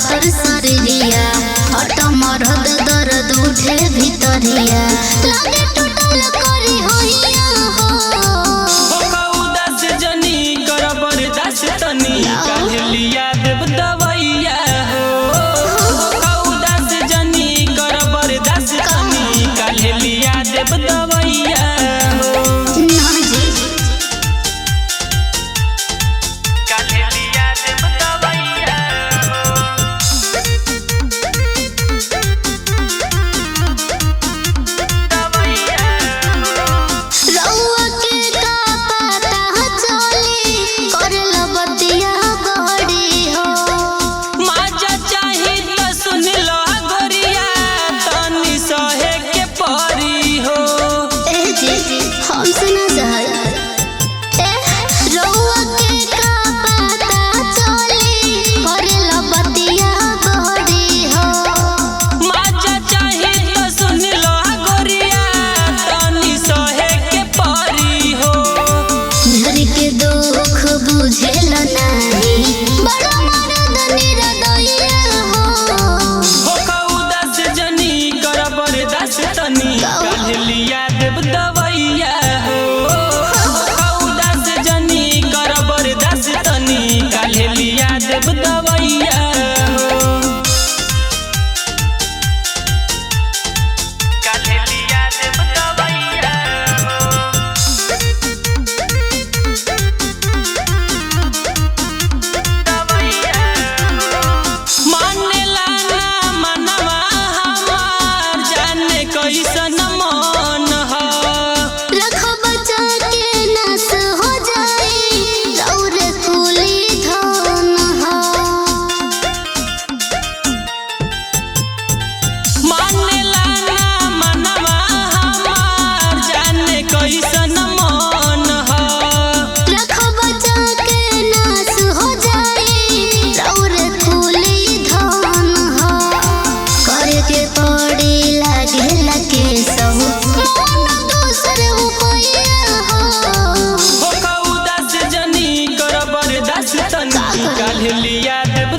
पातर शरीरिया हट मरद दर्द उठे भीतरिया लगे टूटल करी होइया हो उदास जनी कर बरदास तनी काल्हिया देव दवैया हो उदास जनी कर बरदास तनी काल्हिया देव दवैया काल्हिया देव दवैया हो उदास जनी कर बरदास तनी काल्हिया देव दवैया कैसन मन रखो बचा के नास हो जाए और कुली धन मानेला ना मनवा हमार जाने कैसन मन रखो बचा के नास हो जाए और कुली धन करे के पड़ी के सब मन दूसर उपैया हो उदास जनी कर बरदास तनी काल्हिया देव